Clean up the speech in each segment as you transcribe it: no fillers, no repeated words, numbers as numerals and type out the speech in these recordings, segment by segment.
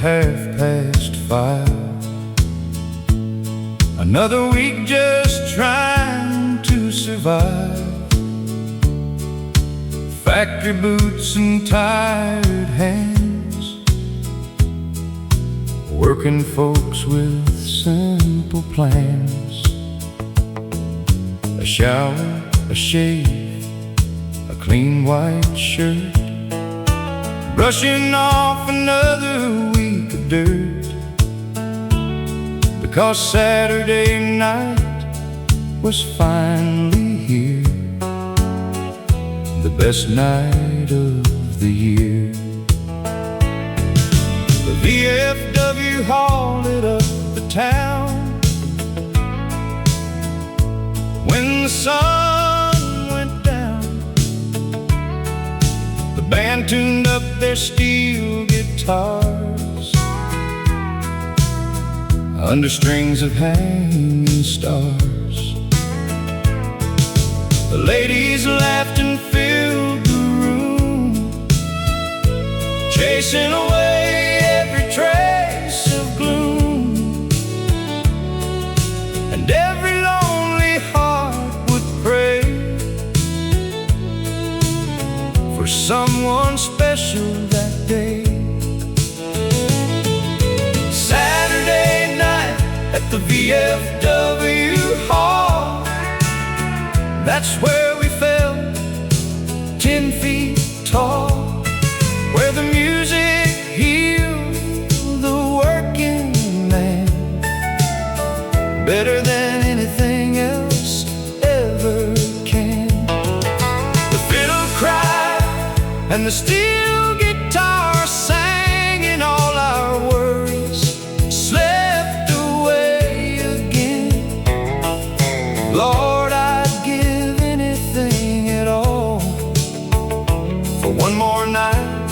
5:30. Another week just trying to survive. Factory boots and tired hands, working folks with simple plans. A shower, a shave, a clean white shirt, brushing off another week of dirt. Because Saturday night was finally here, the best night of the year. The VFW hauled it up to town. When the sun went down, the band tuned up their steel guitars under strings of hanging stars. The ladies laughed and filled the room, chasing away every trace of gloom. And every lonely heart would pray for someone special that day. Saturday night at the VFW hall, that's where we felt 10 feet tall, where the music healed the working man better than anything else ever can. The fiddle cried and the steel guitar sang, and all our worries slept away again. Lord, I'd give anything at all for one more night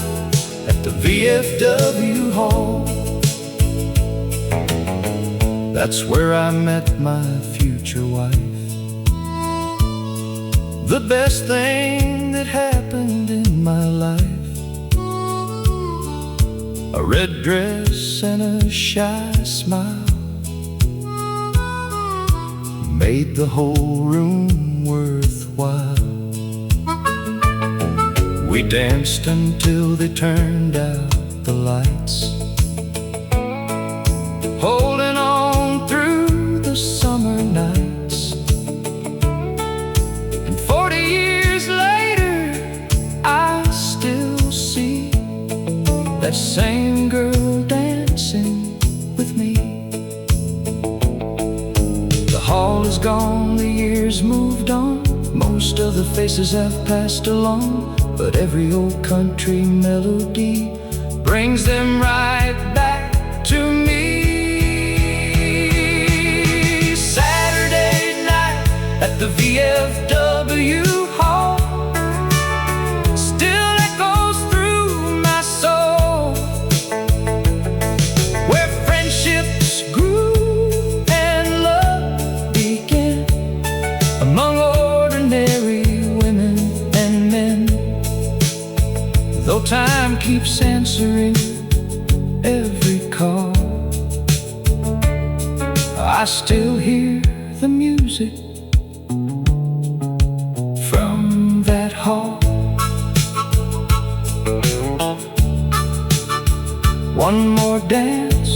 at the VFW hall. That's where I met my future wife, the best thing that happened in my life. A red dress and a shy smile made the whole room worthwhile. We danced until they turned out the lights, holding on through the summer nights. And 40 years later, I still see that same girl dancing with me. The hall is gone, the years moved on, most of the faces have passed along, but every old country melody brings them right back to me. Saturday night at the VFW hall still echoes through my soul, where friendships grew and love began among ordinary women and men. Though time keeps answering every call, I still hear the music from that hall. One more dance,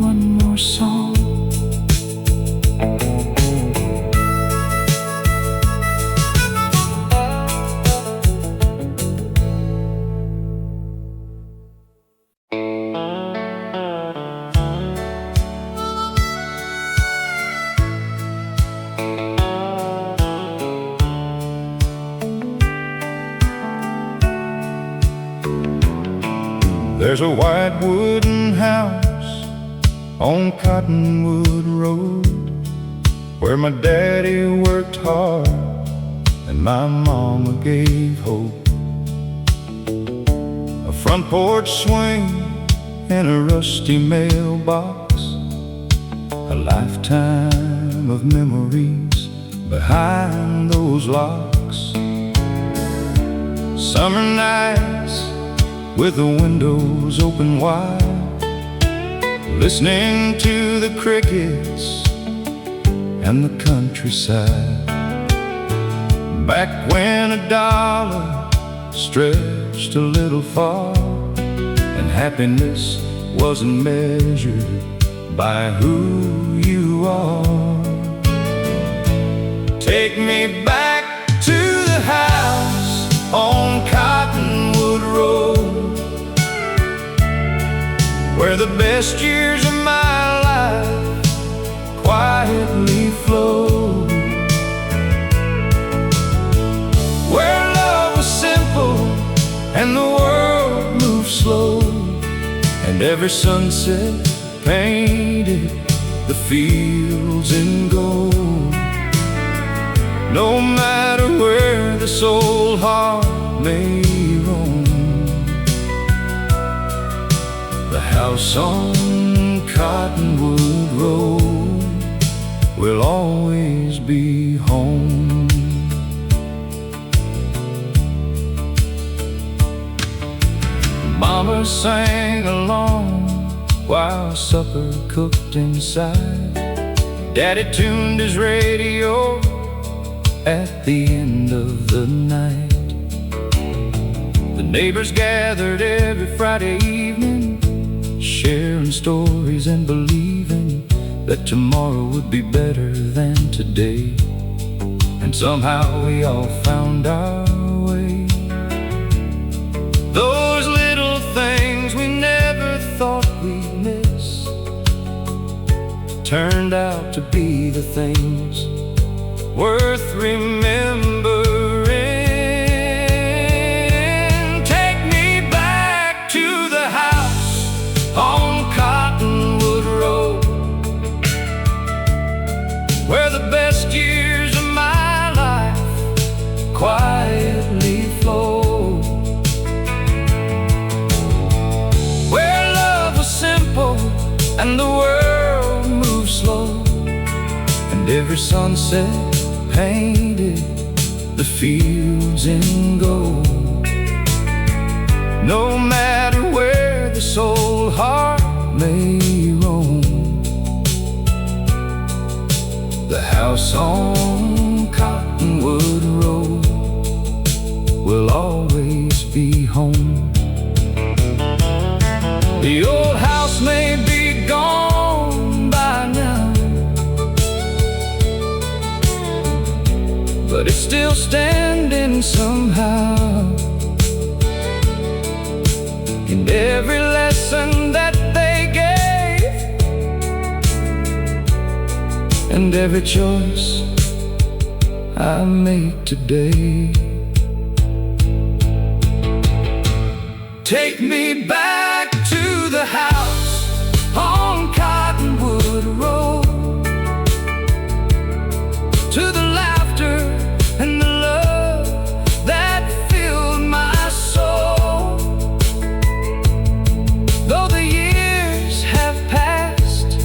one more song. There's a white wooden house on Cottonwood Road, where my daddy worked hard and my mama gave hope. A front porch swing and a rusty mailbox, a lifetime of memories behind those locks. Summer nights with the windows open wide, listening to the crickets and the countryside. Back when a dollar stretched a little far, and happiness wasn't measured by who you are. Take me back to the house on Cottonwood Road, where the best years of my life quietly flowed, where love was simple and the world moved slow, and every sunset painted the fields in gold. No matter where this old heart may roam, the house on Cottonwood Road will always be home. Mama sang along while supper cooked inside. Daddy tuned his radio at the end of the night. The neighbors gathered every Friday evening, sharing stories and believing that tomorrow would be better than today. And somehow we all found our way. Those little things we never thought we'd miss turned out to be the things worth remembering. Take me back to the house on Cottonwood Road, where the best years of my life quietly flow, where love was simple and the world moved slow, and every sunset painted the fields in gold. No matter where this old heart may roam, the house on Cottonwood Road will always be home. The old house may be gone by now, but it's still standing somehow. In every lesson that they gave, and every choice I make today. Take me back to the house on Cottonwood Road, to the laughter and the love that filled my soul. Though the years have passed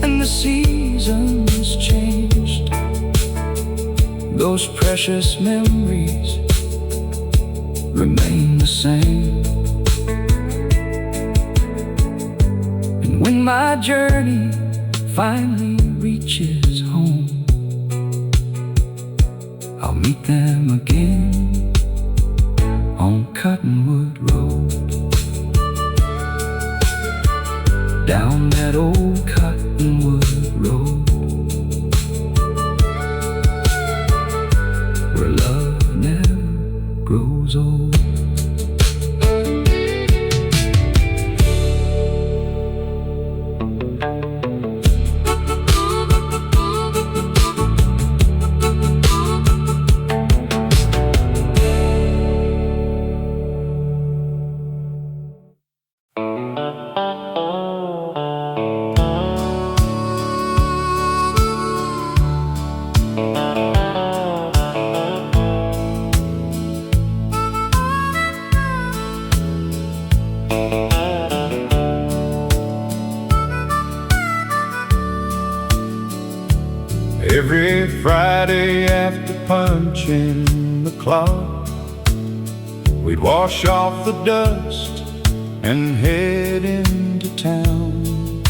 and the seasons changed, those precious memories remain the same. And when my journey finally reaches home, I'll meet them again on Cottonwood Road, down that old Cottonwood Road, where love never grows old. Every Friday after punching the clock, We'd wash off the dust and head into town.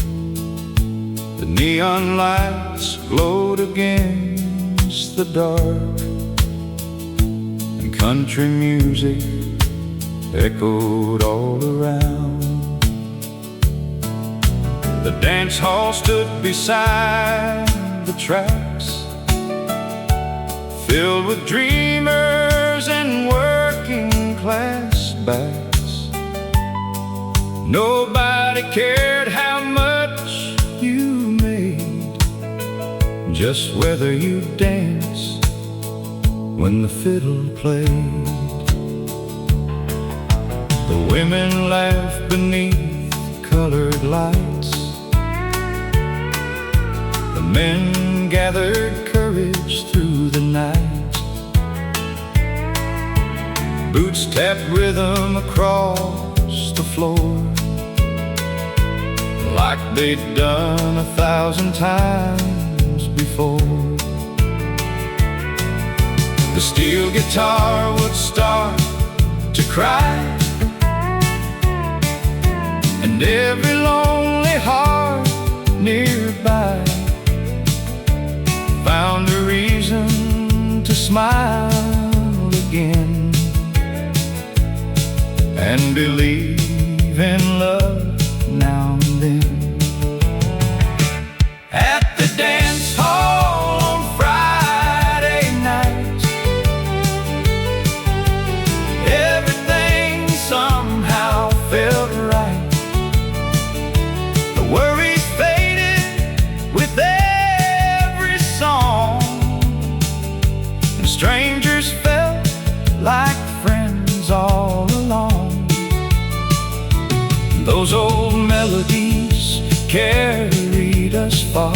The neon lights glowed against the dark, and country music echoed all around. The dance hall stood beside the tracks, filled with dreamers and working class backs. Nobody cared how much you made, just whether you danced when the fiddle played. The women laughed beneath colored lights, the men gathered courage through the night. Boots tapped rhythm across the floor, like they'd done 1,000 times before. The steel guitar would start to cry, and every lonely heart nearby found a reason to smile again and believe in love now and then. At the dance hall on Friday night, everything somehow felt right. The worries faded with every song, and strangers felt like friends all along. Those old melodies carried us far,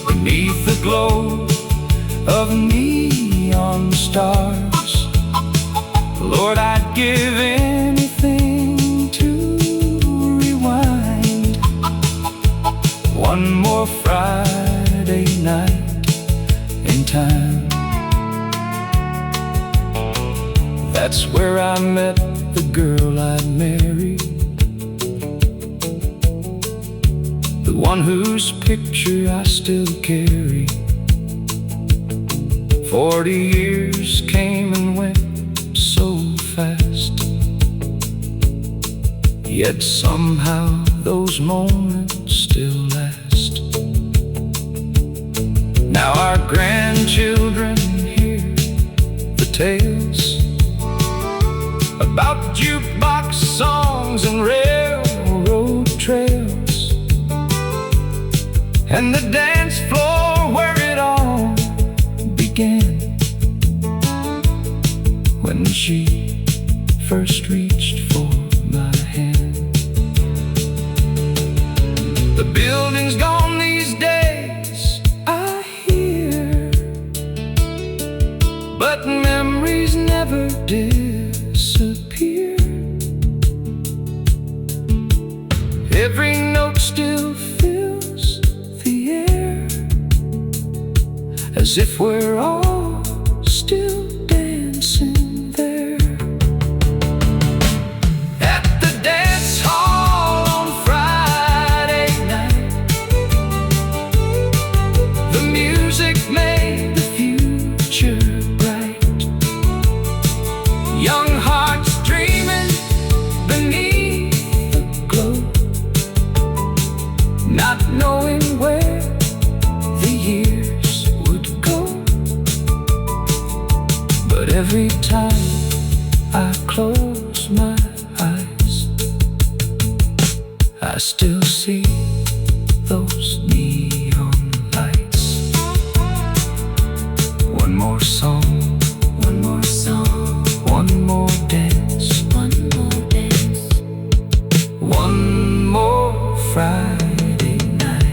beneath the glow of neon stars. Lord, I'd give anything to rewind one more Friday night in time. That's where I met the girl I'd marry, the one whose picture I still carry. 40 years came and went so fast, yet somehow those moments still last. Now our grandchildren hear the tales about jukebox songs and railroad trails, and the dance floor where it all began, when she first reached for my hand. The building's gone these days, I hear, but memories never disappear. Every note still fills the air, as if we're all still dancing there. At the dance hall on Friday night, the music made the future bright. Young hearts dreaming beneath the glow, not knowing where the years would go. But every time I close my eyes, I still see those neon lights. One more song, one more song, one more dance, one more dance, one more Friday night.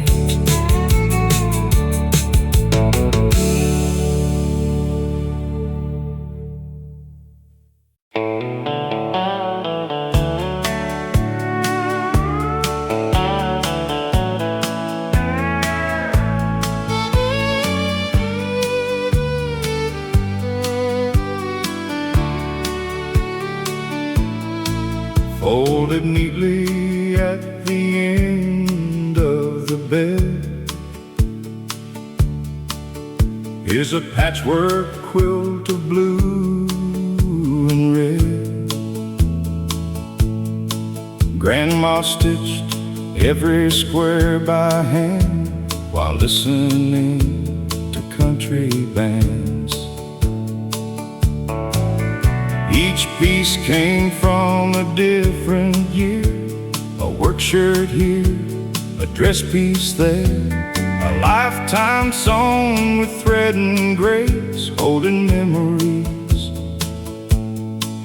folded neatly at the end of the bed is a patchwork quilt of blue and red. Grandma stitched every square by hand while listening to country bands. Each piece came from a different year, a work shirt here, a dress piece there, a lifetime song with thread and grace, holding memories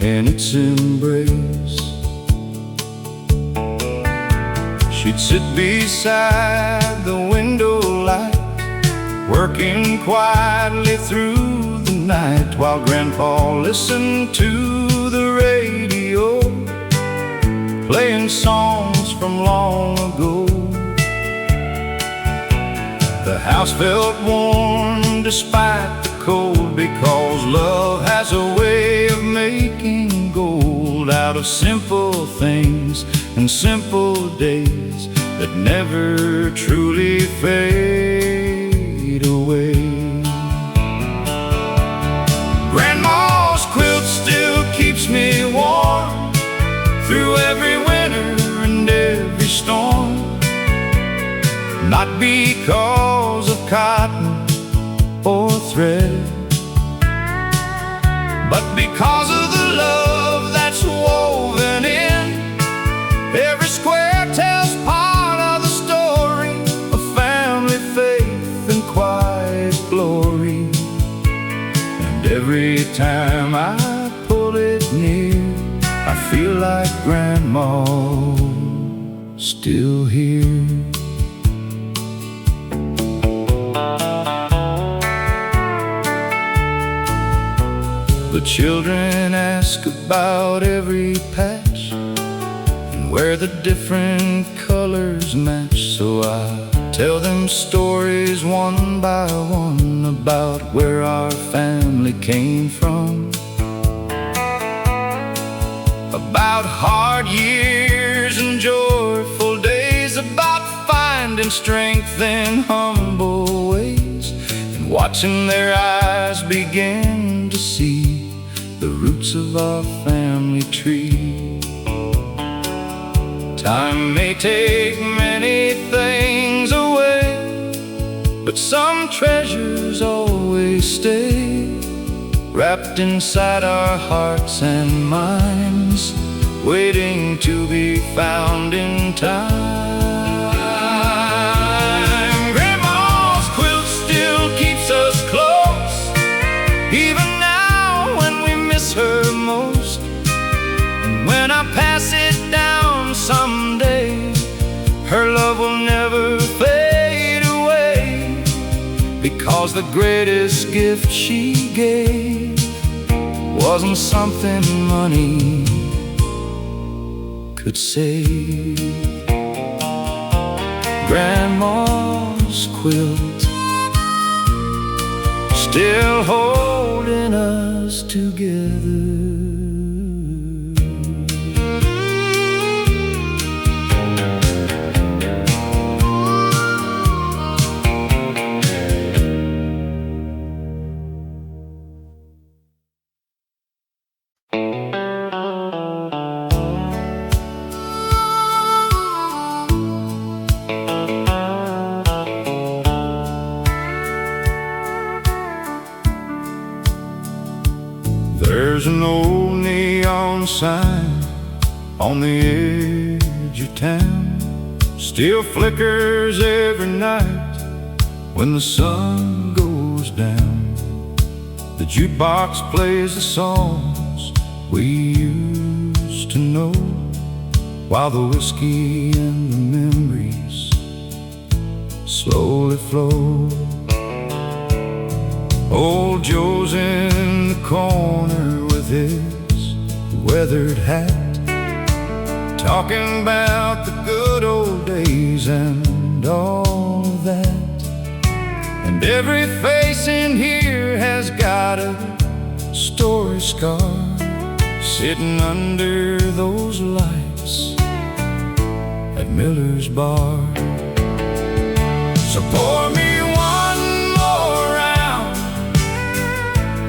in its embrace. She'd sit beside the window light, working quietly through the night, while Grandpa listened to the radio, playing songs from long ago. The house felt warm despite the cold, because love has a way of making gold out of simple things and simple days that never truly fade away. Grandma's quilt still keeps me warm through every winter and every storm, not because of cotton or thread, but because of the love that's woven in. Every square tells part of the story of family faith and quiet glory. And every time I pull it near, I feel like Grandma's still here. The children ask about every patch and where the different colors match, so I tell them stories one by one about where our family came from, about hard years and joyful days, about finding strength in humble ways, and watching their eyes begin to see the roots of our family tree. Time may take many things away, but some treasures always stay, wrapped inside our hearts and minds, waiting to be found in time. Grandma's quilt still keeps us close, even her most. And when I pass it down someday, her love will never fade away, because the greatest gift she gave wasn't something money could save. Grandma's quilt still holding us together. There's an old neon sign on the edge of town, still flickers every night when the sun goes down. The jukebox plays the songs we used to know, while the whiskey and the memories slowly flow. Old Joe's in the corner with his weathered hat, talking about the good old days and all of that. And every face in here has got a story scar, sitting under those lights nights at Miller's Bar. So pour me one more round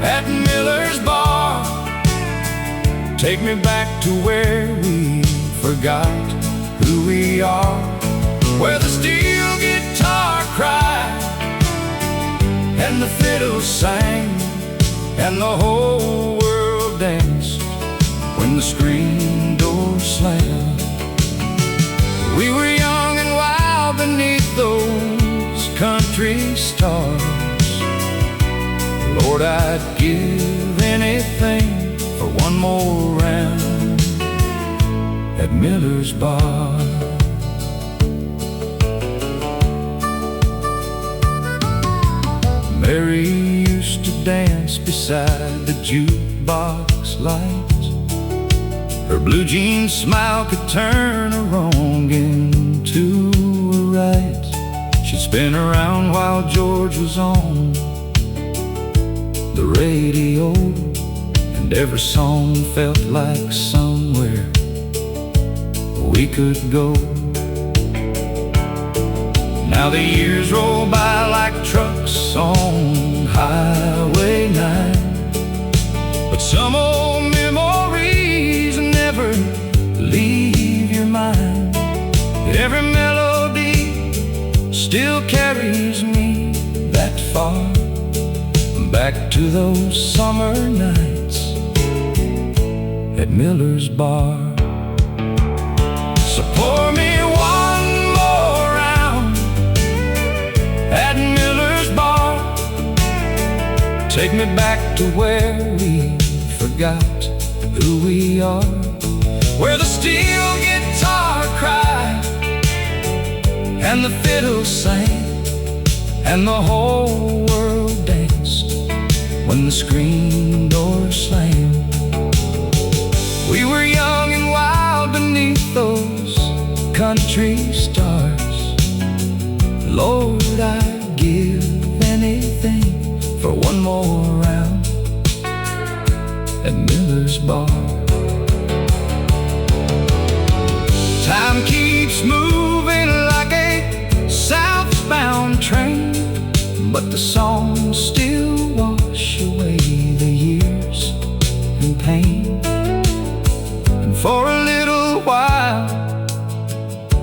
at Miller's Bar. Take me back to where we forgot who we are, where the steel guitar cried and the fiddles sang and the whole world danced when the screen door slammed. We were young and wild beneath those country stars. Lord, I'd give anything for one more round at Miller's Bar. Mary used to dance beside the jukebox lights. Her blue jean smile could turn a wrong into a right. She'd spin around while George was on the radio, and every song felt like somewhere we could go. Now the years roll by like trucks on Highway 9, but some old memories never leave your mind. Every melody still carries me that far, back to those summer nights at Miller's Bar. So pour me one more round at Miller's Bar. Take me back to where we forgot who we are, where the steel guitar cried and the fiddles sang and the whole world danced when the screen door slammed. We were young and wild beneath those country stars. Lord, I'd give anything for one more round at Miller's Bar. Time keeps moving like a southbound train, but the songs still wash away the years and pain. And for a little while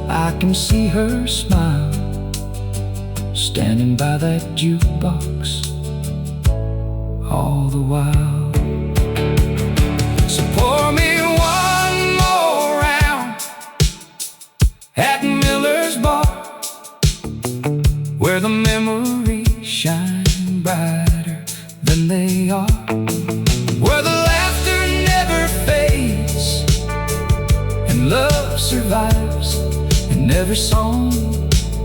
I can see her smile, standing by that jukebox all the while. So pour me one more round at Miller's Bar, where the memories shine brighter than they are, where the laughter never fades and love survives in every song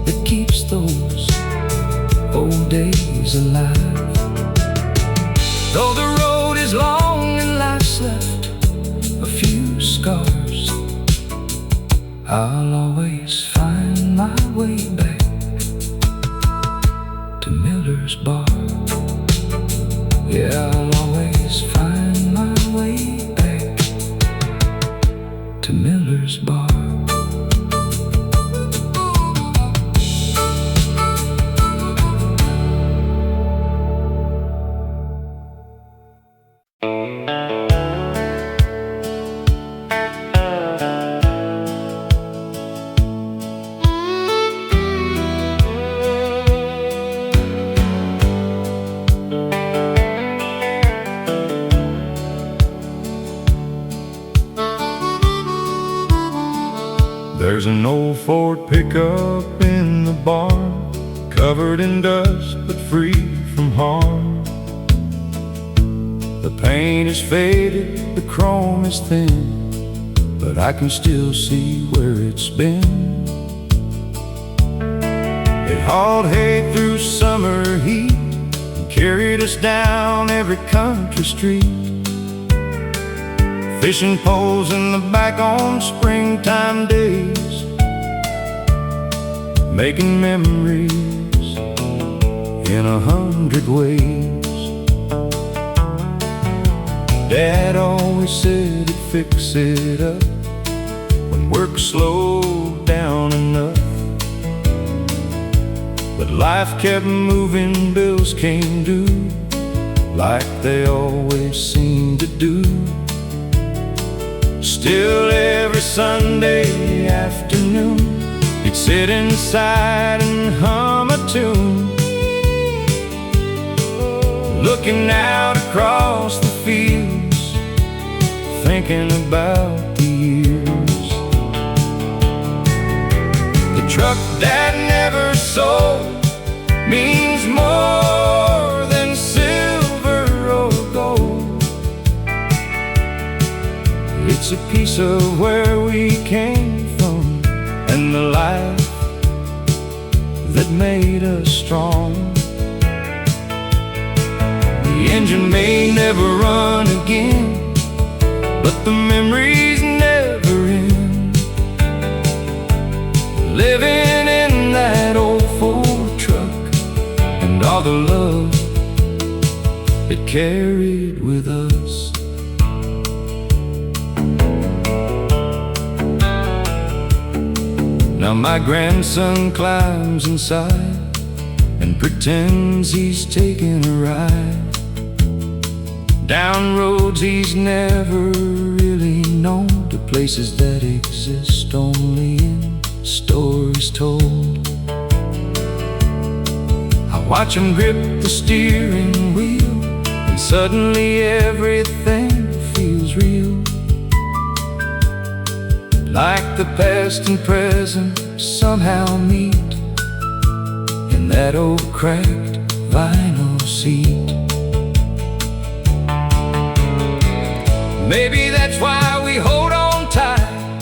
that keeps those old days alive. Though the road is long and life's left a few scars, I'll always find my way back to Miller's Bar. Yeah, I'll always find my way back to Miller's Bar. There's an old Ford pickup in the barn, covered in dust but free from harm. The paint is faded, the chrome is thin, but I can still see where it's been. It hauled hay through summer heat and carried us down every country street. Fishing poles in the back on springtime days, making memories in 100 ways. Dad always said he'd fix it up when work slowed down enough. But life kept moving, bills came due, like they always seem to do. Still every Sunday afternoon, he'd sit inside and hum a tune, looking out across the fields, thinking about the years. The truck that never sold means more than silver or gold. It's a piece of where we came from and the life that made us strong. The engine may never run again, but the memories never end. Living in that old Ford truck and all the love it carried with us. Now my grandson climbs inside and pretends he's taking a ride down roads he's never really known, to places that exist only in stories told. I watch him grip the steering wheel, and suddenly everything feels real, like the past and present somehow meet in that old cracked vinyl seat. Maybe that's why we hold on tight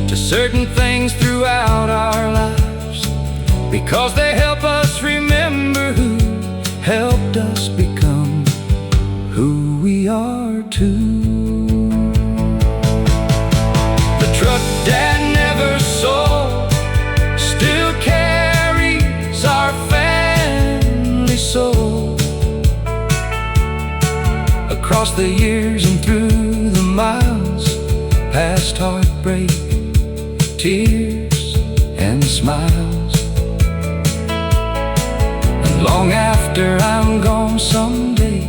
to certain things throughout our lives, because they help us remember who helped us become who we are too. The truck that never sold still carries our family soul, across the years and through the miles, past heartbreak, tears and smiles. And long after I'm gone someday,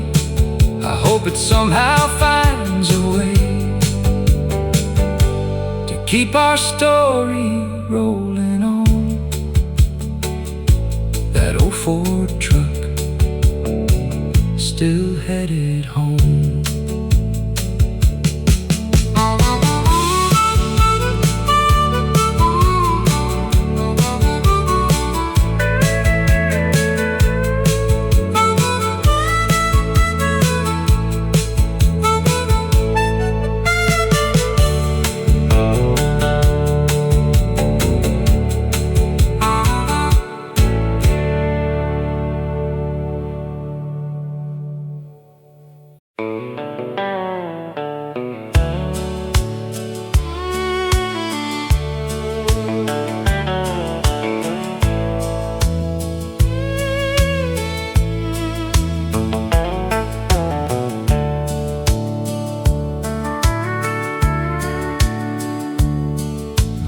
I hope it somehow finds a way to keep our story rolling on. That old Ford truck still headed home.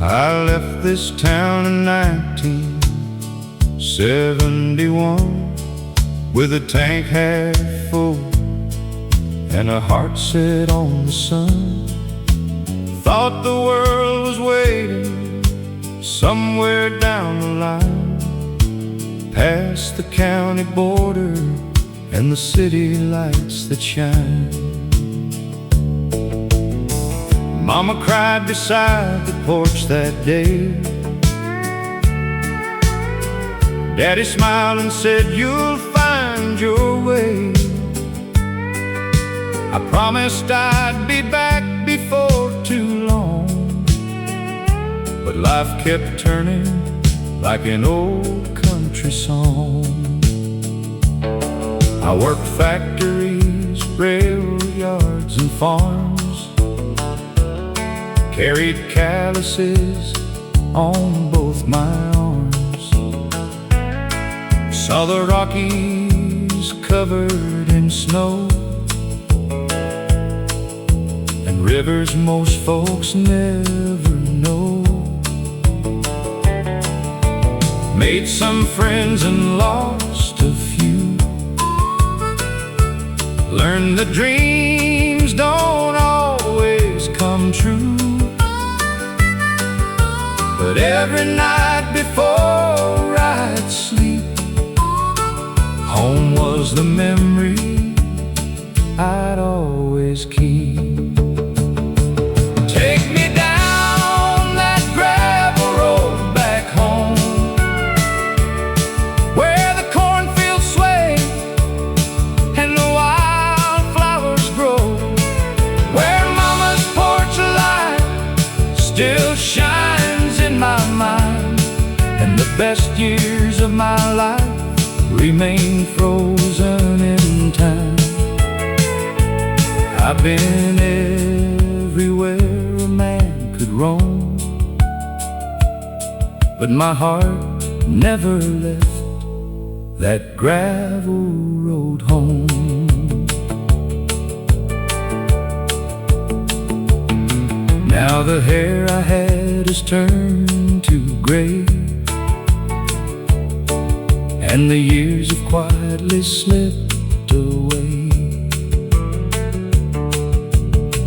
I left this town in 1971 with a tank half full and a heart set on the sun. Thought the world was waiting somewhere down the line, past the county border and the city lights that shine. Mama cried beside the porch that day. Daddy smiled and said, "You'll find your way." I promised I'd be back before too long, but life kept turning like an old country song. I worked factories, rail yards and farms, carried calluses on both my arms, saw the Rockies covered in snow, and rivers most folks never know. Made some friends and lost a few. Learned that dreams don't always come true. But every night before I'd sleep, home was the memory I'd always keep. Take me down that gravel road back home, where the cornfields sway and the wildflowers grow, where Mama's porch light still shines in my mind, and the best years of my life remain frozen in time. I've been everywhere a man could roam, but my heart never left that gravel road home. Now the hair I had has turned to gray, and the years have quietly slipped away.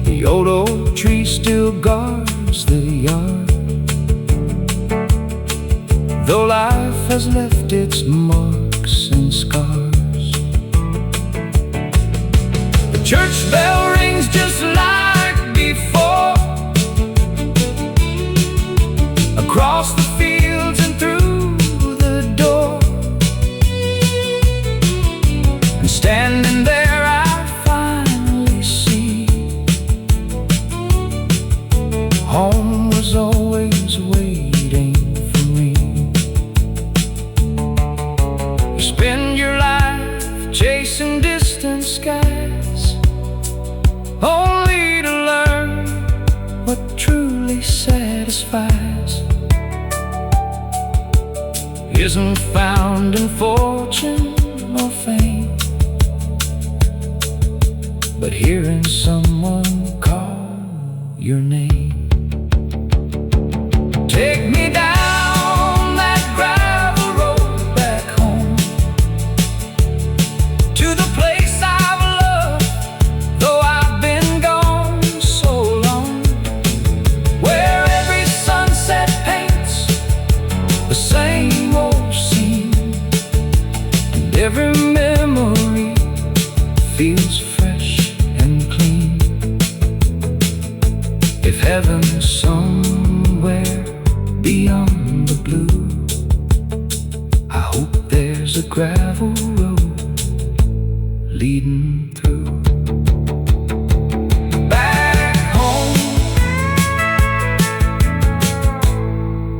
The old oak tree still guards the yard, though life has left its marks and scars. The church bell rings just like before, across the fields and through the door. And standing there I finally see home was always waiting for me. You spend your life chasing distant skies, only to learn what truly satisfies isn't found in fortune or fame, but hearing someone call your name. Take me down that gravel road back home, to the place I've loved, though I've been gone so long, where every sunset paints the same old scene, and every memory feels fresh and clean. If heaven's somewhere beyond the blue, I hope there's a gravel road leading through. Back home,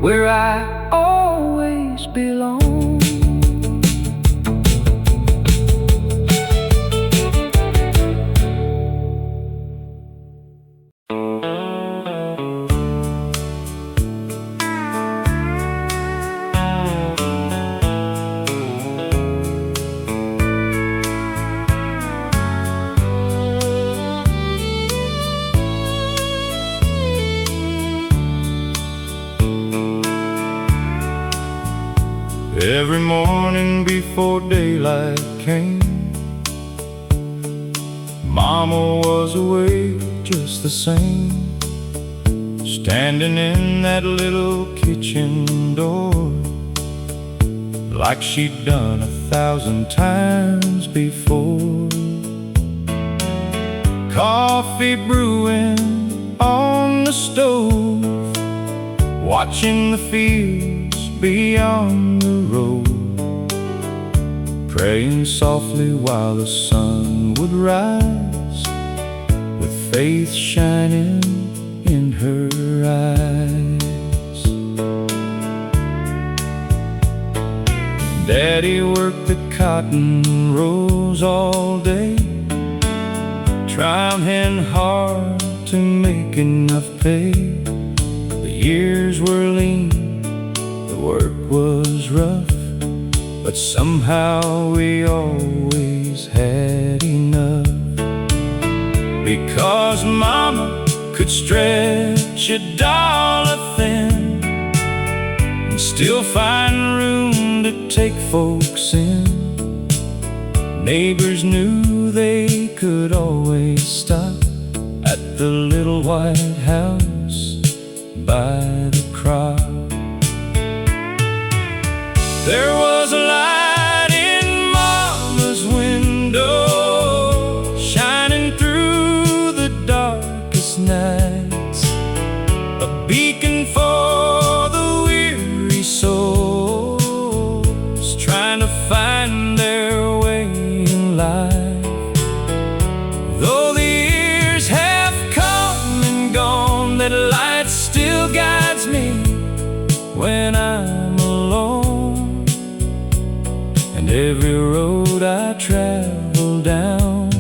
where I always belong. Every morning before daylight came, Mama was awake just the same, standing in that little kitchen door, like she'd done 1,000 times before. Coffee brewing on the stove, watching the fields beyond the road, praying softly while the sun would rise, with faith shining in her eyes. Daddy worked the cotton rows all day, trying hard to make enough pay. The years were lean, the work was rough, but somehow we always had enough. Because Mama could stretch a dollar thin and still find room to take folks in. Neighbors knew they could always stop at the little white house by the crop. There was a light in Mama's window, shining through the darkest nights, a beacon for the weary souls trying to find their way in life. Though the years have come and gone, that light still guides me when I'm alone. And every road I travel down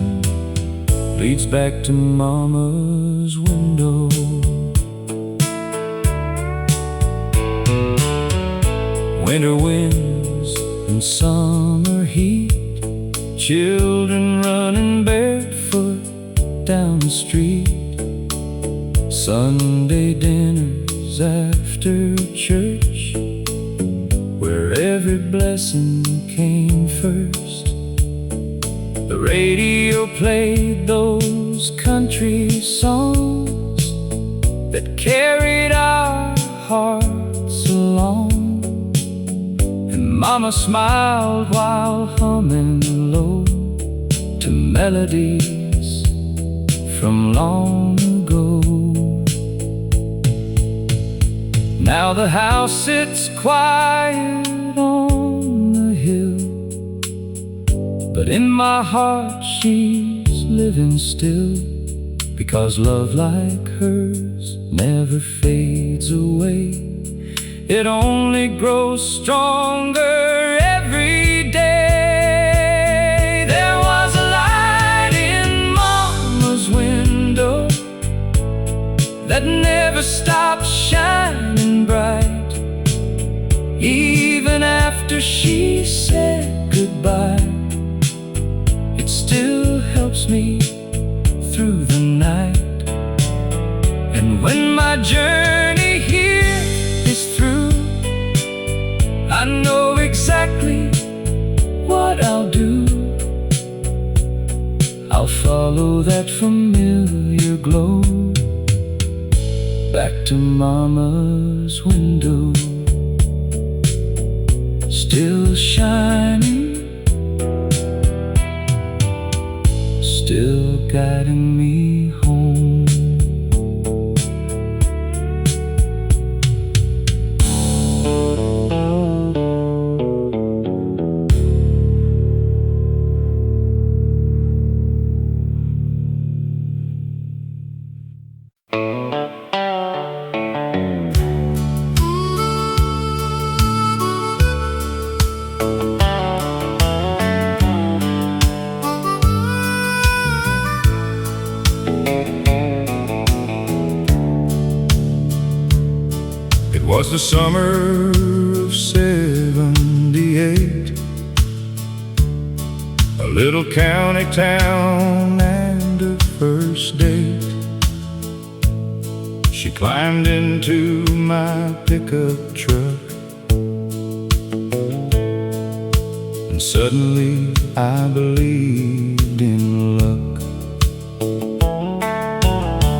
leads back to Mama's window. Winter winds and summer heat, children running barefoot down the street, Sunday dinners after church, where every blessing came first. The radio played those country songs that carried our hearts along, and Mama smiled while humming low to melodies from long ago. Now the house sits quiet on the hill, but in my heart she's living still, because love like hers never fades away. It only grows stronger every day. There was a light in Mama's window that never stopped shining bright, even after she said goodbye. It still helps me through the night. And when my journey here is through, I know exactly what I'll do. I'll follow that familiar glow back to Mama's window, still shining, still guiding me home. It was the summer of '78, a little county town and a first date. She climbed into my pickup truck, and suddenly I believed in luck.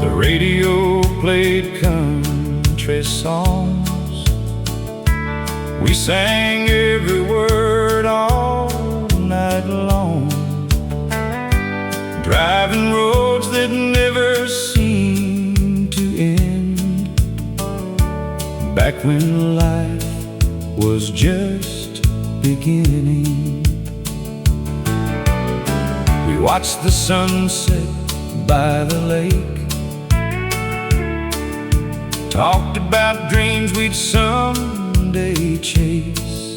The radio played country songs, we sang every word all night long, driving roads that never seemed to end, back when life was just beginning. We watched the sunset by the lake, talked about dreams we'd someday chase.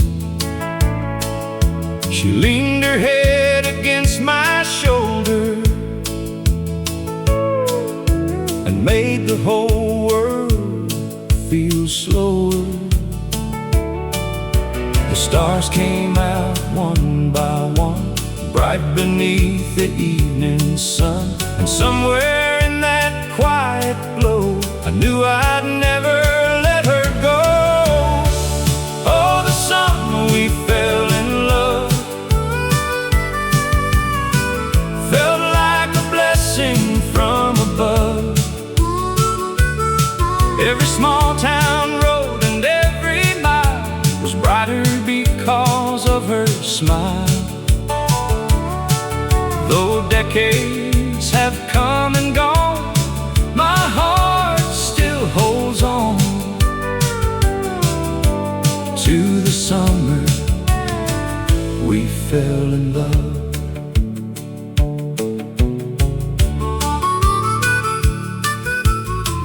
She leaned her head against my shoulder and made the whole world feel slower. The stars came out one by one, bright beneath the evening sun, and somewhere in that quiet blue Every small town road and every mile was brighter because of her smile. Though decades have come and gone, my heart still holds on to the summer we fell in love.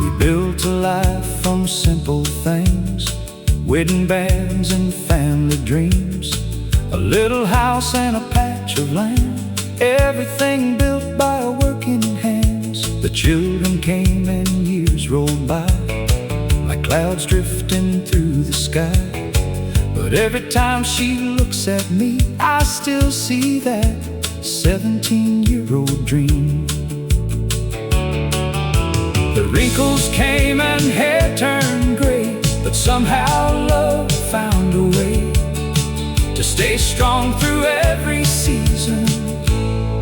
We built a life from simple things, wedding bands and family dreams, a little house and a patch of land, everything built by working hands. The children came and years rolled by like clouds drifting through the sky. But every time she looks at me, I still see that 17-year-old dream. The wrinkles came and hair turned gray, but somehow love found a way to stay strong through every season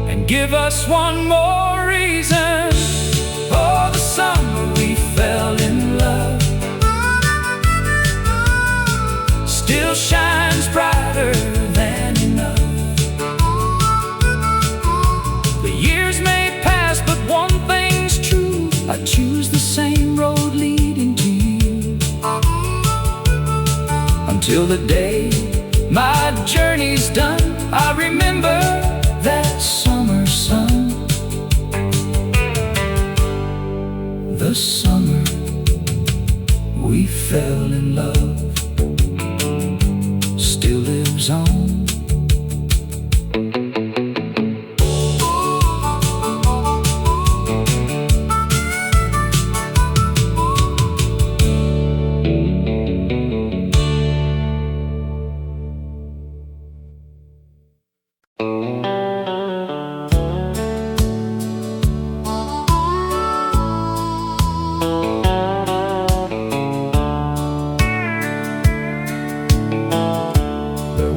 and give us one more reason. For the summer we fell in love still shines brighter than enough. The years may pass, but one thing's true, I choose the same road leading to you. Until the day my journey's done, I remember that summer sun. The summer we fell in love still lives on.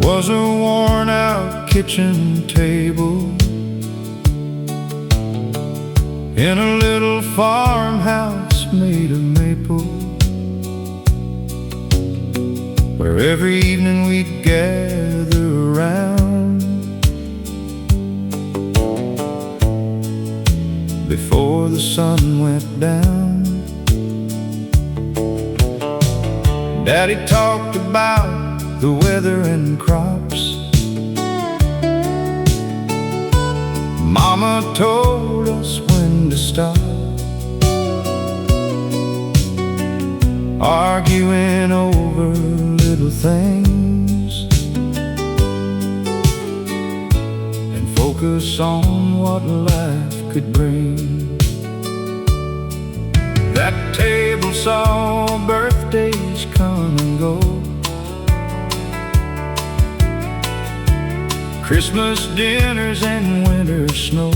Was a worn-out kitchen table in a little farmhouse made of maple, where every evening we'd gather around before the sun went down. Daddy talked about the weather and crops. Mama told us when to stop, arguing over little things, and focus on what life could bring. That table saw birthdays come and go, Christmas dinners and winter snow,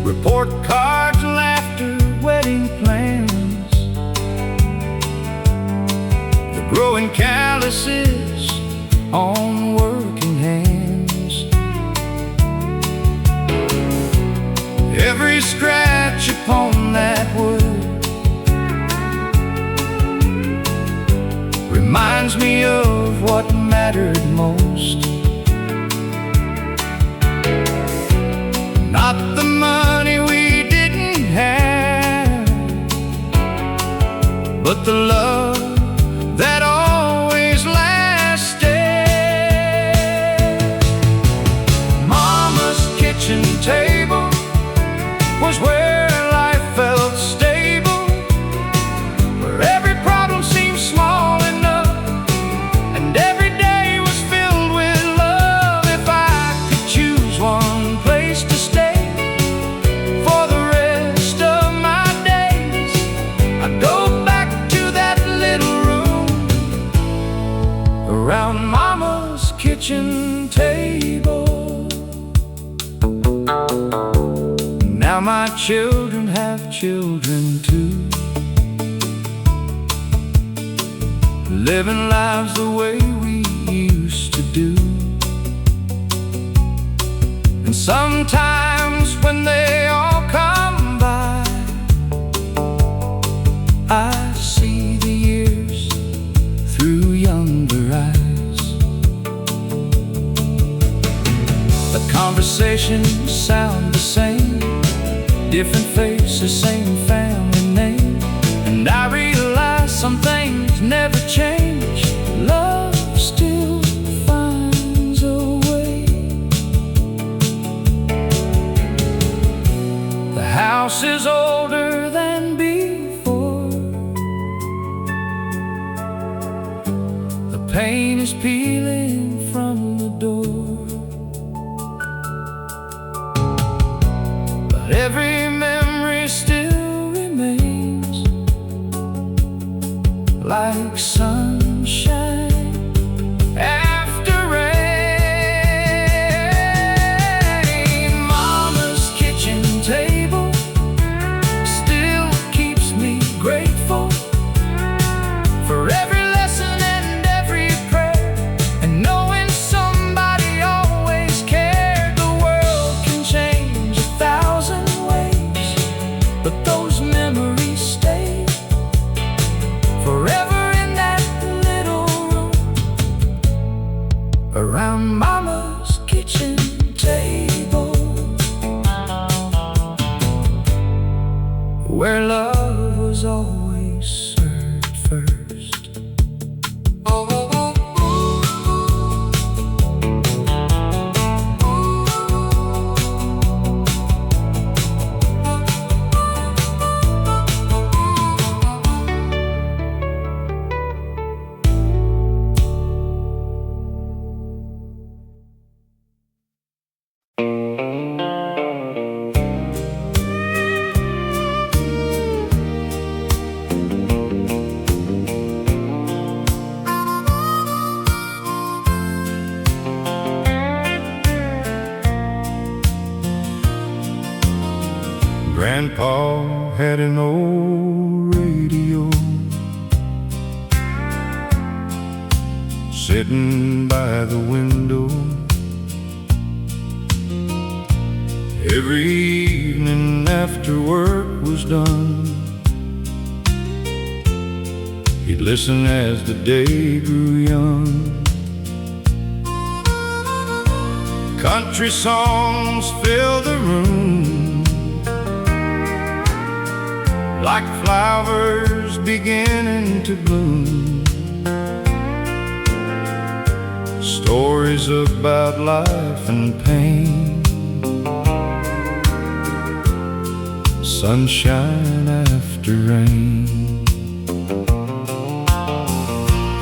report cards, laughter, wedding plans, the growing calluses on working hands, every scratch upon that wood reminds me of what mattered most. Not the money we didn't have, but the love that always lasted. Mama's kitchen table was where life felt stable, where every problem seemed small enough, and every day was filled with love. If I could choose one place to stay for the rest of my days, I'd go back to that little room around Mama's kitchen table. Now my children have children too, living lives the way we used to do. And sometimes when they all come by, conversations sound the same, different faces, same family name. And I realize some things never change. Love still finds a way. The house is older than before. The paint is peeling from the door. But every memory still remains, like sunshine after rain. Mama's kitchen table still keeps me grateful for every lesson and every prayer, and knowing somebody always cared. The world can change 1,000 ways, but those memories stay forever in that little room around Mama's kitchen table, where love was always served first. Grandpa had an old radio sitting by the window. Every evening after work was done, he'd listen as the day grew young. Country songs filled the room, like flowers beginning to bloom. Stories about life and pain, sunshine after rain.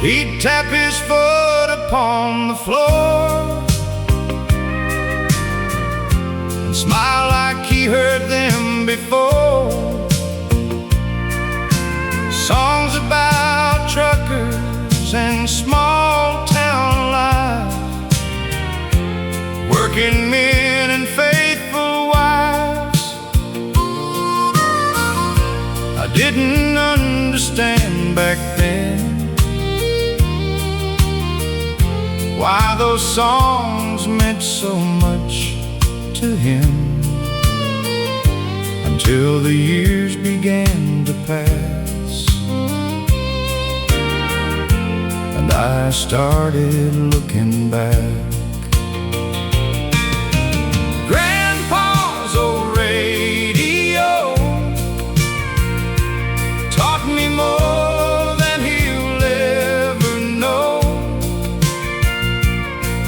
He'd tap his foot upon the floor and smile like he heard them before. Songs about truckers and small town life, working men and faithful wives. I didn't understand back then why those songs meant so much to him, until the years began to pass and I started looking back. Grandpa's old radio taught me more than he'll ever know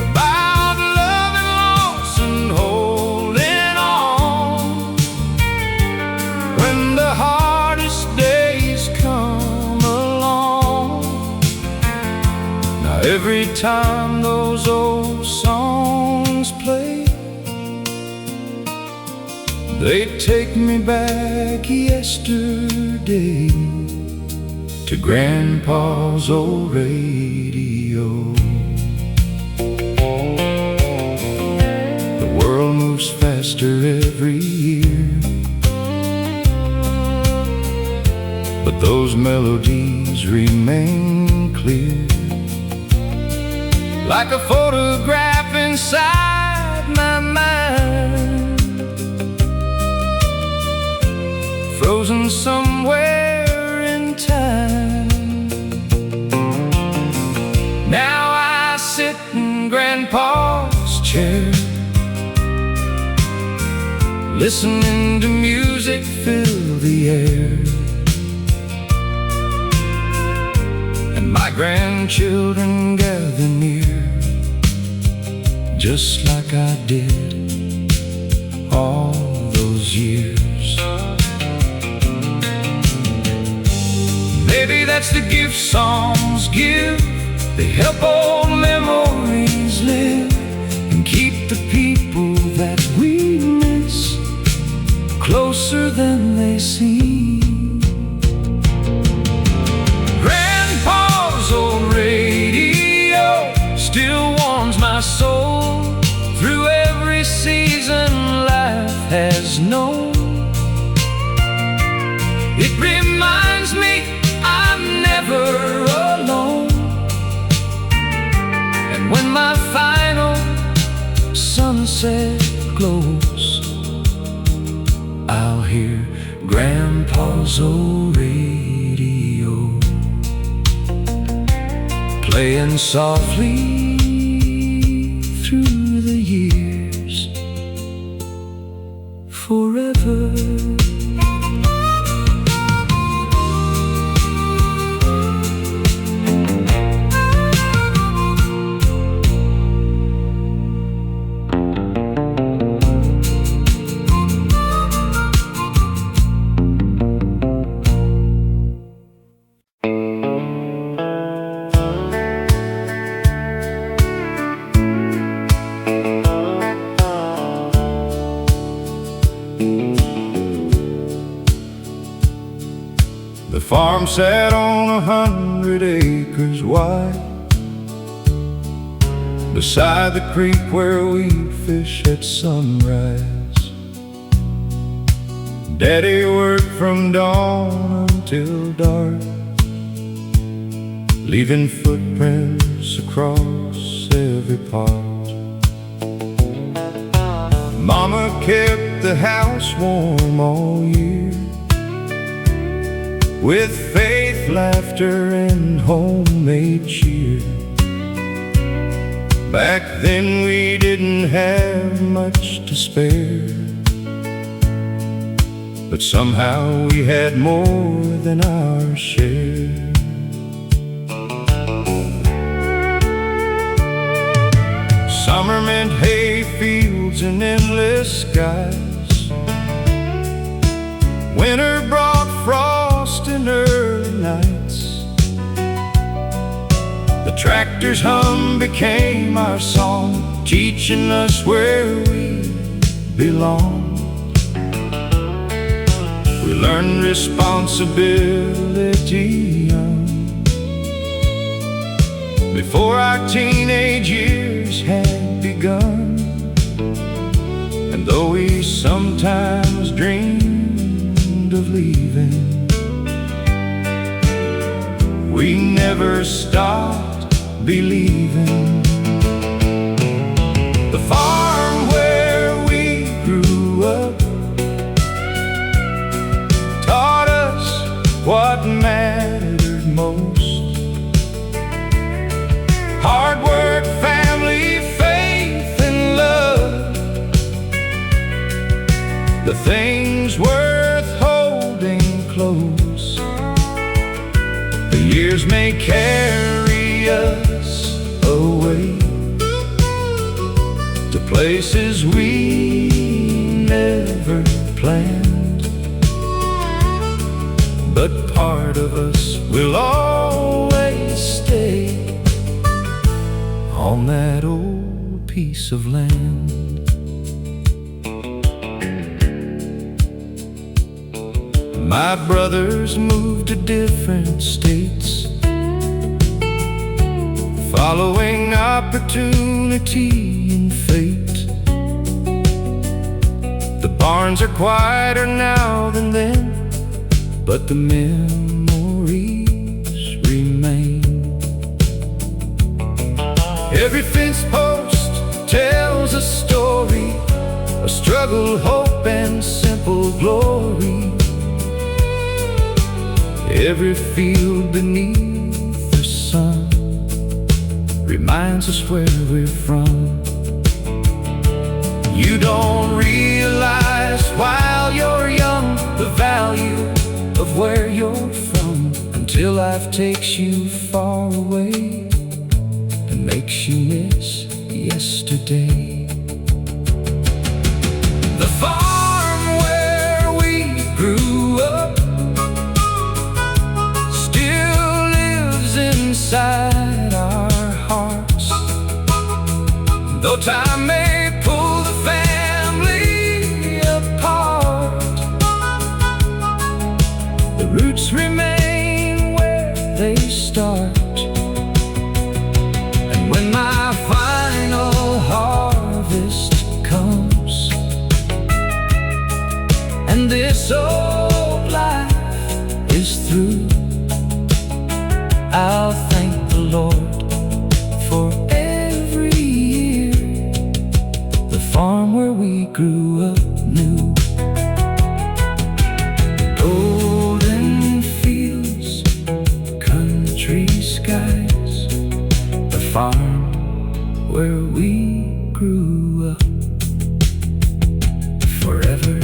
about love and loss and holding on when the hardest days come along. Now every time those old songs play, they take me back yesterday to Grandpa's old radio. The world moves faster every year, but those melodies remain clear, like a photograph inside my mind, frozen somewhere in time. Now I sit in Grandpa's chair listening to music fill the air. And my grandchildren gather near, just like I did all those years. Maybe that's the gift songs give. They help old memories live and keep the people that we miss closer than they seem. Grandpa's old radio still warms my soul through every season life has known. It reminds me I'm never alone. And when my final sunset glows, I'll hear Grandpa's old radio playing softly through the years forever. The farm sat on 100 acres wide, beside the creek where we'd fish at sunrise. Daddy worked from dawn until dark, leaving footprints across every part. Mama kept the house warm all year, with faith, laughter, and homemade cheer. Back then we didn't have much to spare, but somehow we had more than our share. Summer meant hay fields and endless skies. Winter brought frost and early nights. The tractor's hum became our song, teaching us where we belong. We learned responsibility young, before our teenage years had begun. And though we sometimes dreamed of leaving, we never stopped believing. The farm where we grew up taught us what mattered most: hard work, family, faith, and love. The things worth holding close. The years may carry us away to places we never planned, but part of us will always stay on that old piece of land. My brothers moved to different states, following opportunity and fate. The barns are quieter now than then, but the memories remain. Every fence post tells a story, a struggle, hope, and simple glory. Every field beneath the sun reminds us where we're from. You don't realize while you're young, the value of where you're from, until life takes you far away and makes you miss yesterday. The farm where we grew up still lives inside our hearts, though time may pull the family apart. The roots remain where they start. And when my final harvest comes and this old life is through, I'll thank the Lord for every year the farm where we grew up knew. Golden fields, country skies, the farm where we grew up forever.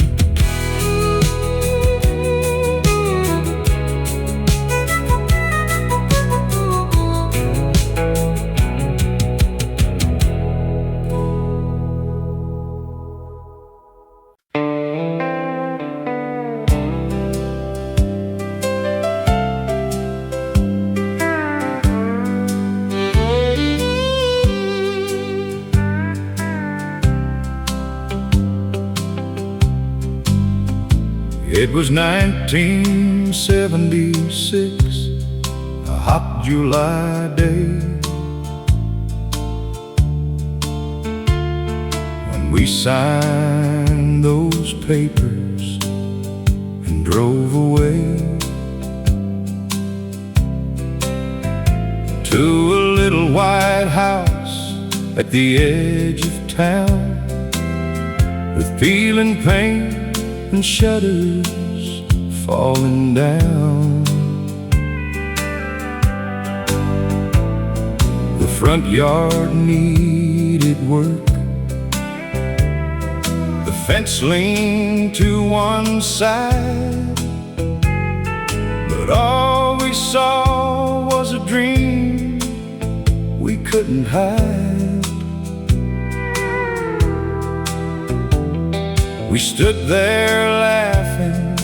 It was 1976, a hot July day, when we signed those papers and drove away to a little white house at the edge of town, with peeling paint and shutters falling down. The front yard needed work, the fence leaned to one side, but all we saw was a dream we couldn't hide. We stood there laughing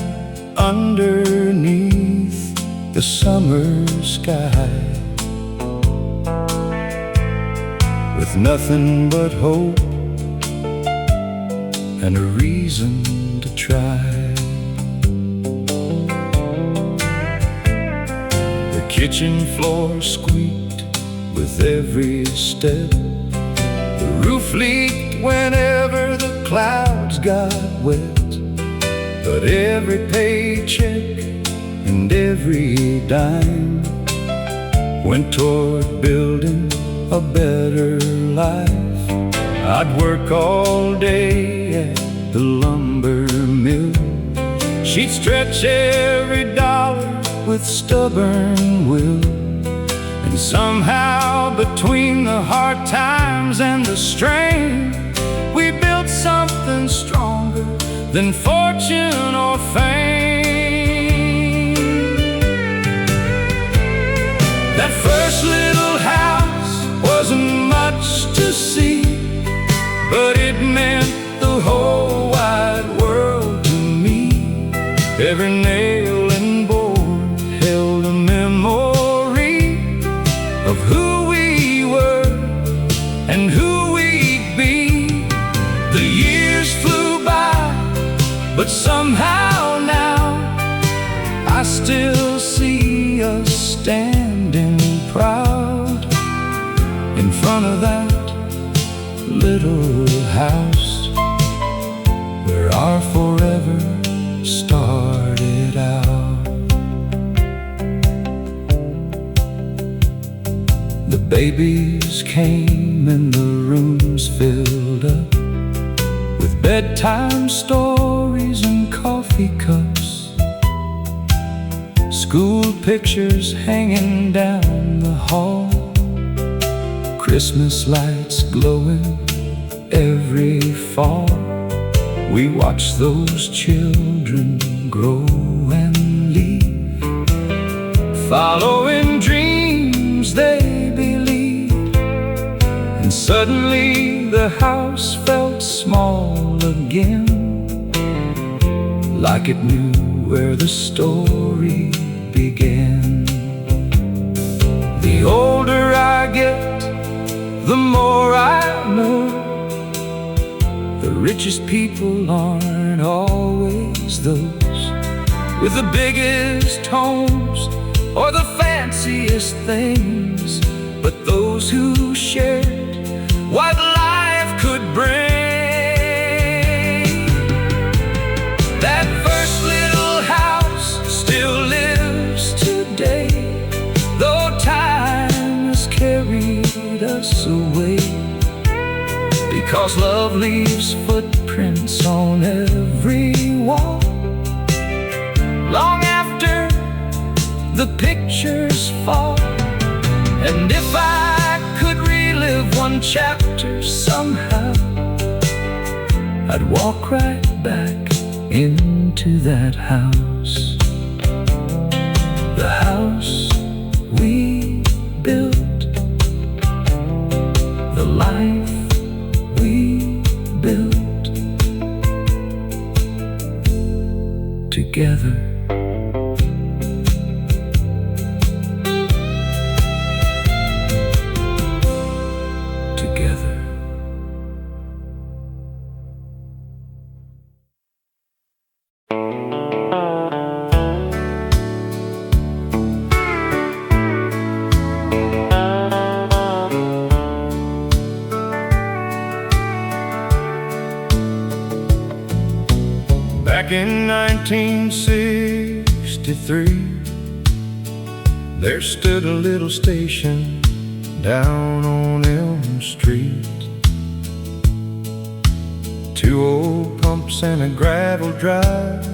underneath the summer sky, with nothing but hope and a reason to try. The kitchen floor squeaked with every step, the roof leaked whenever the clouds got wet, but every paycheck and every dime went toward building a better life. I'd work all day at the lumber mill, she'd stretch every dollar with stubborn will, and somehow between the hard times and the strain, we built something stronger than fortune or fame. That first little house wasn't much to see, but it meant the whole wide world to me. Every nail and board held a memory of who we were and who we'd be. The years flew by, but somehow now I still see us standing proud in front of that little house where our forever started out. The babies came and the rooms filled up with bedtime stories and coffee cups, school pictures hanging down the hall, Christmas lights glowing every fall, We watch those children grow and leave, following dreams they believe. And suddenly the house felt small again, like it knew where the story began. The older I get, the more I know, the richest people aren't always those with the biggest homes or the fanciest things, but those who shared what life could bring. That first little house still lives today, though time has carried us away, because love leaves footprints on every wall, long after the pictures fall. And if I could relive one chapter somehow, I'd walk right back into that house, the house we built, the life we built together. Back in 1963, there stood a little station down on Elm Street. Two old pumps and a gravel drive,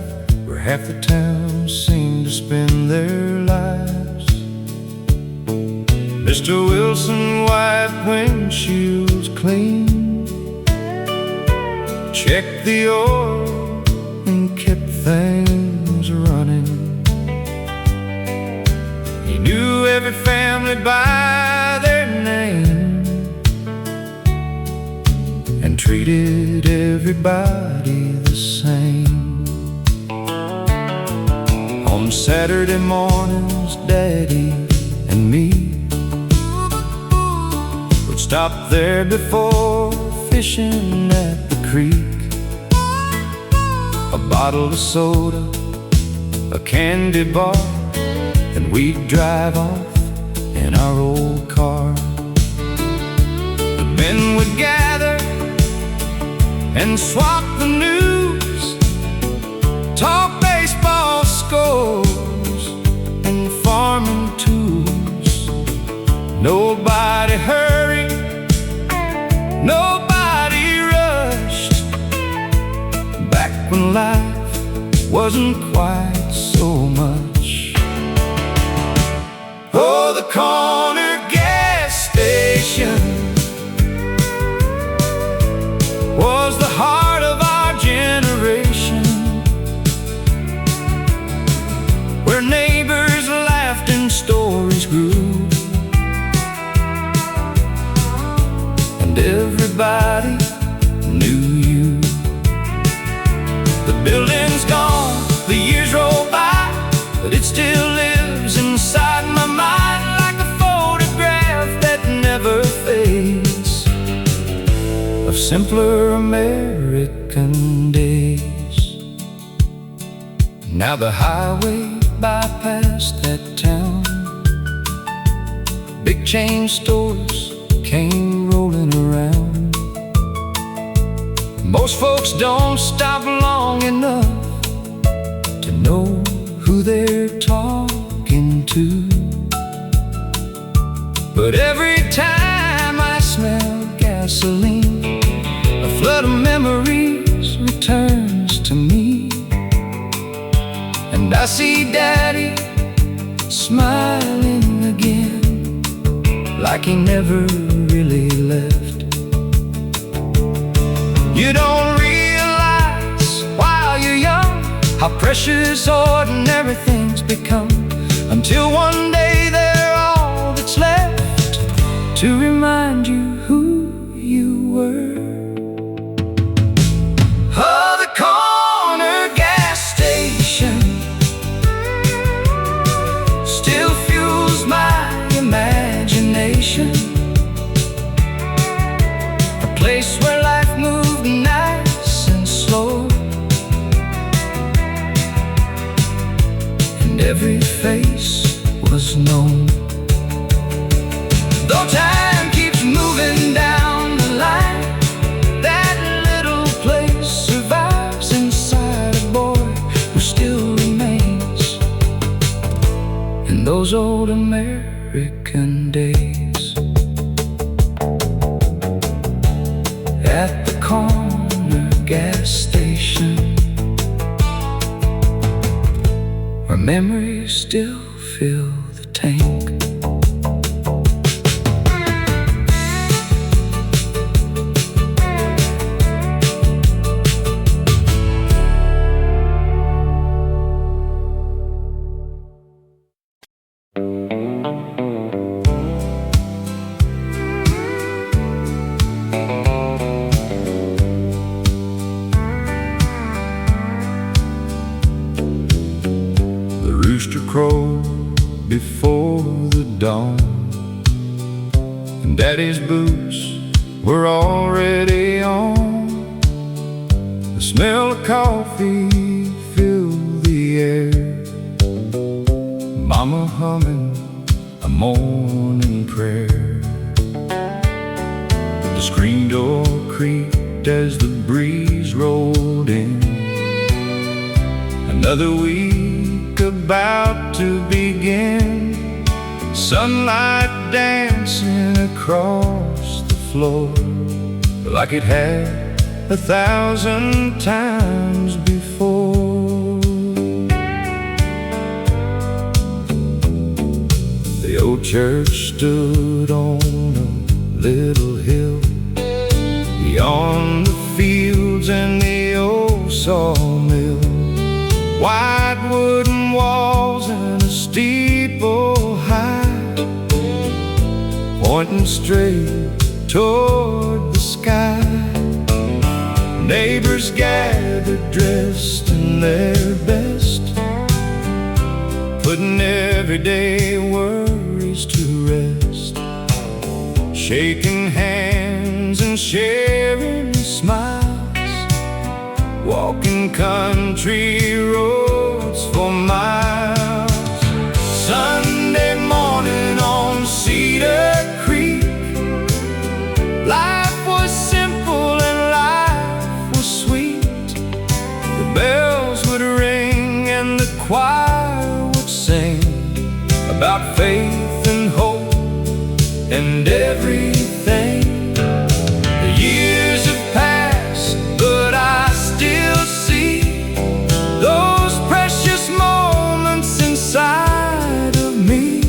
where half the town seemed to spend their lives. Mr. Wilson wiped windshields clean, checked the oil, and kept things running. He knew every family by their name and treated everybody the same. On Saturday mornings, Daddy and me would stop there before fishing at the creek. A bottle of soda, a candy bar, and we'd drive off in our old car. The men would gather and swap the news, talk baseball scores and farming tools. Nobody hurried, nobody rushed, back when life wasn't quite so much. Oh, the corner gas station was the heart of our generation, where neighbors laughed and stories grew, and everybody knew you. The building's gone, the years roll by, but it still lives inside my mind like a photograph that never fades, of simpler American days. Now the highway bypassed that town, big chain stores came rolling around. Most folks don't stop long enough to know who they're talking to, but every time I smell gasoline, a flood of memories returns to me, and I see Daddy smiling again, like he never really left. You don't realize how precious ordinary things become, until one day they're all that's left to remind you who you were. Oh, the corner gas station still fuels my imagination, a place where life moved nice and slow, and every face was known. Though time keeps moving down the line, that little place survives inside a boy who still remains in those old American days. At the corner gas station, where memories still fill the tank. Rooster crowed before the dawn, and Daddy's boots were already on. The smell of coffee filled the air, Mama humming a morning prayer. The screen door creaked as the breeze rolled in. Another week about to begin, sunlight dancing across the floor like it had 1,000 times before. The old church stood on a little hill beyond the fields and the old sawmill. White wooden walls and a steeple high, pointing straight toward the sky. Neighbors gathered dressed in their best, putting everyday worries to rest, shaking hands and sharing smiles, walking country roads for miles. Sunday morning on Cedar Creek, life was simple and life was sweet. The bells would ring and the choir would sing about faith and hope and everything. The years have passed, but I still see those precious moments inside of me.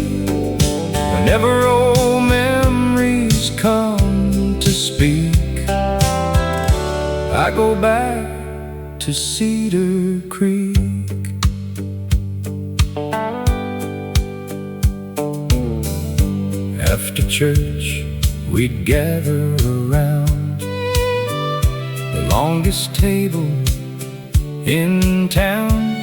Whenever old memories come to speak, I go back to Cedar Creek. After church, we'd gather around the longest table in town.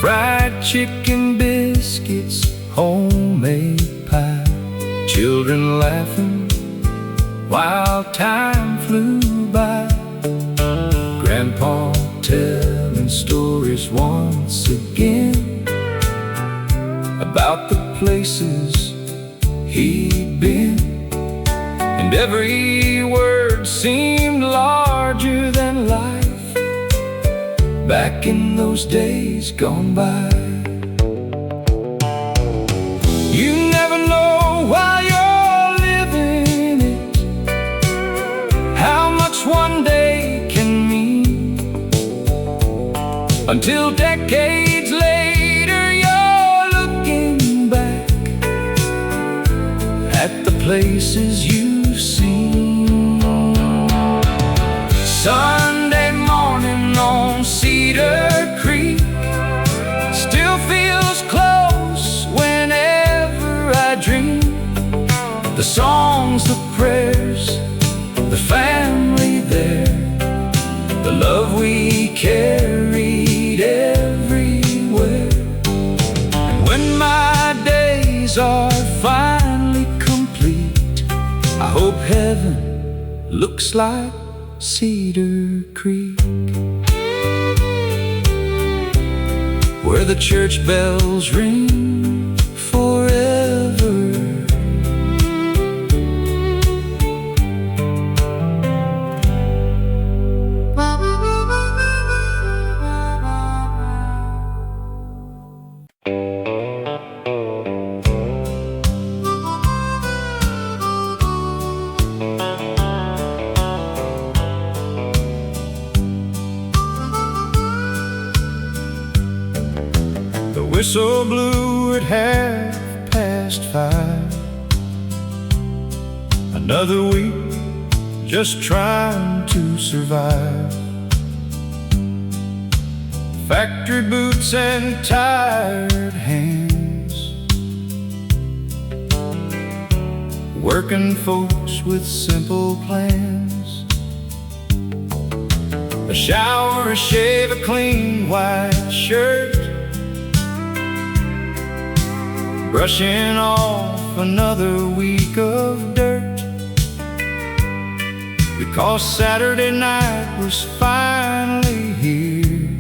Fried chicken, biscuits, homemade pie, children laughing while time flew by. Grandpa telling stories once again about the places he'd been, and every word seemed larger than life back in those days gone by. You never know while you're living it how much one day can mean, until decades later you're looking back at the places you've seen. Sunday morning on Cedar Creek, The songs, the prayers, the family there, the love we carried everywhere. And when my days are finally complete, I hope heaven looks like Cedar Creek, where the church bells ring forever. The whistle blew at 5:30. Another week just trying to survive. Factory boots and tired hands, working folks with simple plans. A shower, a shave, a clean white shirt, brushing off another week of dirt, because Saturday night was finally here,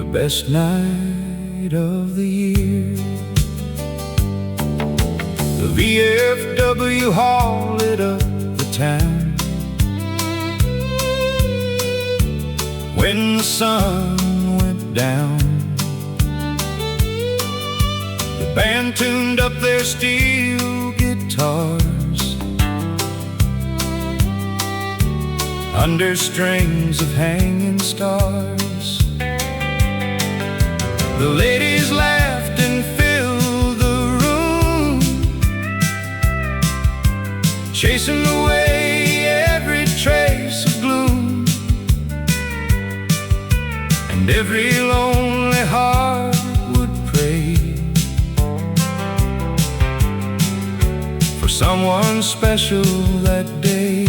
the best night of the year. The VFW hall lit up the town when the sun went down. The band tuned up their steel guitars under strings of hanging stars. The ladies laughed and filled the room, chasing away every trace of gloom, and every lonely heart would pray for someone special that day.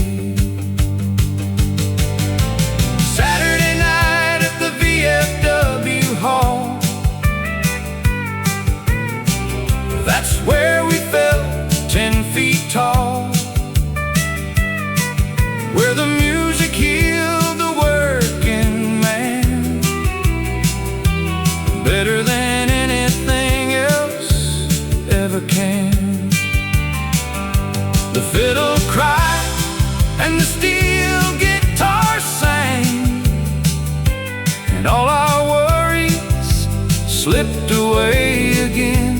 Saturday night at the VFW hall, that's where we felt 10 feet tall, where the music healed the working man better than anything else ever can. The fiddle cried and the steel guitar sang, and all our worries slipped away again.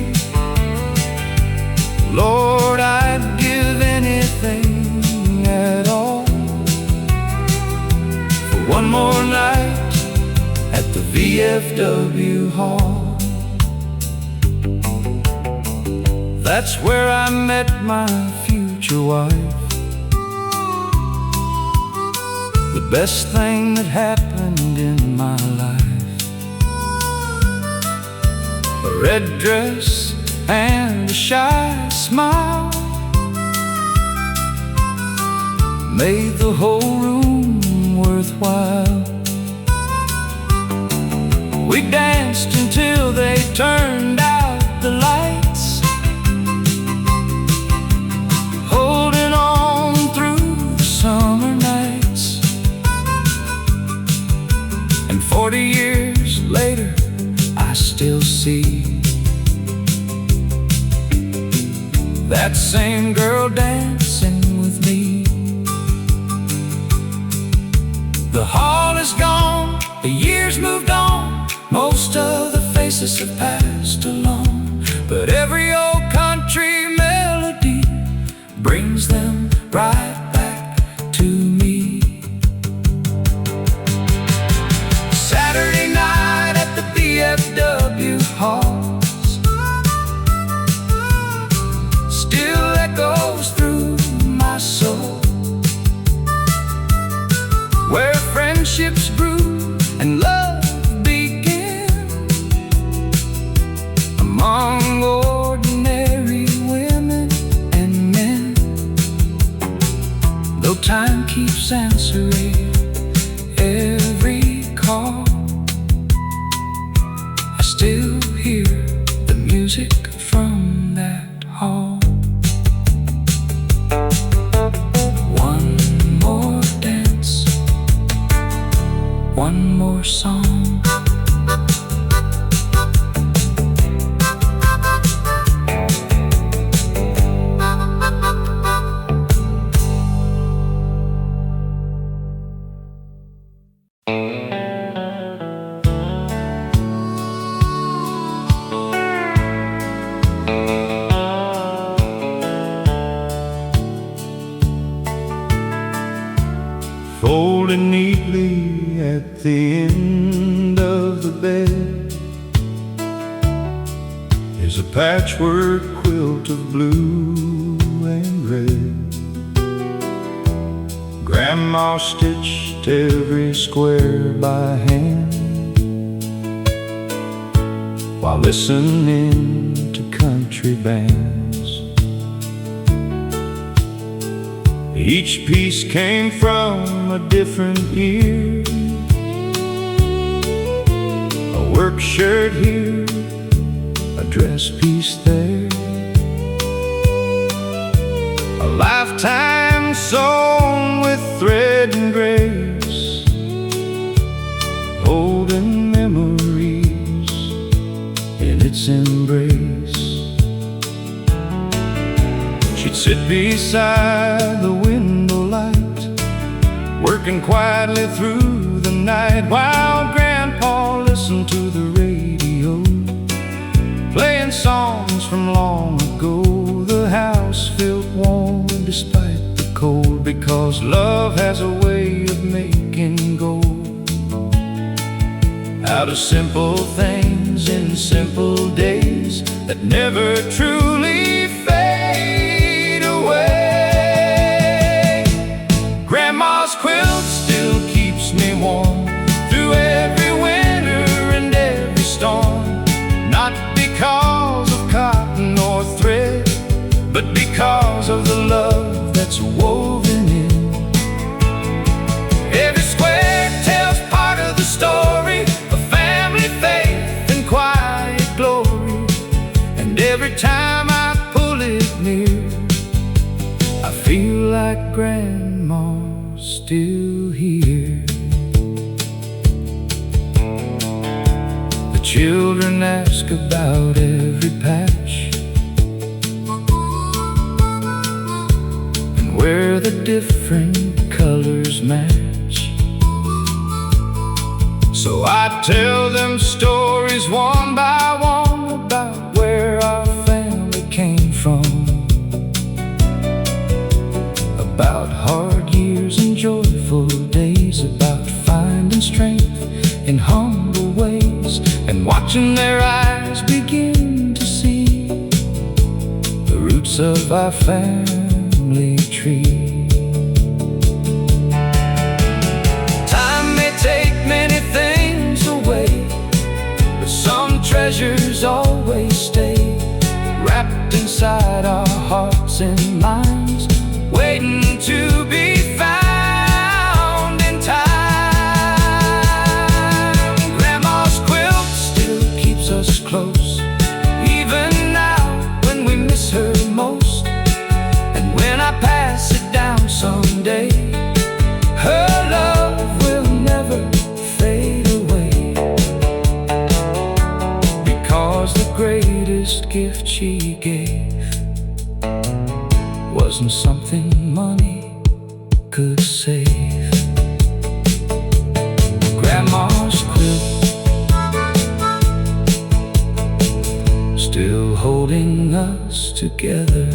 Lord, I'd give anything at all for one more night at the VFW hall. That's where I met my future wife, the best thing that happened in my life. A red dress and a shy smile made the whole room worthwhile. We danced until they turned out the lights, holding on through the summer nights. And 40 years later, I still see that same girl dancing with me. The hall is gone, the years moved on, most of the faces have passed along, but every old country melody brings them right back to me. Saturday night at the VFW hall still echoes through my soul, where friendships grew and love began among ordinary music from that hall. One more dance, one more song. Folded neatly at the end of the bed is a patchwork quilt of blue and red. Grandma stitched every square by hand while listening to country bands. Each piece came from a different year, a work shirt here, a dress piece there, a lifetime sewn with thread and grace, holding memories in its embrace. She'd sit beside the window light, working quietly through the night, while Grandpa listened to the radio, playing songs from long ago. The house felt warm despite the cold, because love has a way of making gold out of simple things in simple days that never truly fade away. Grandma's quilt still keeps me warm through every winter and every storm, not because of cotton or thread, but because of the love that's woven in. Every square tells part of the story of family faith and quiet glory, and every time I pull it near, I feel like Grandma's still here. The children ask about every patch and where the different colors match. So I tell them stories one by one about where our family came from, about hard years and joyful days, about finding strength in humble ways, and watching their eyes begin to see the roots of our family tree. Time may take many things away, but some treasures always stay, wrapped inside our hearts and minds, waiting to be found in time. Grandma's quilt still keeps us close, even now when we miss her most. And when I pass it down someday, her love will never fade away, because the greatest gift she gave wasn't something money could save. Grandma's quilt, still holding us together.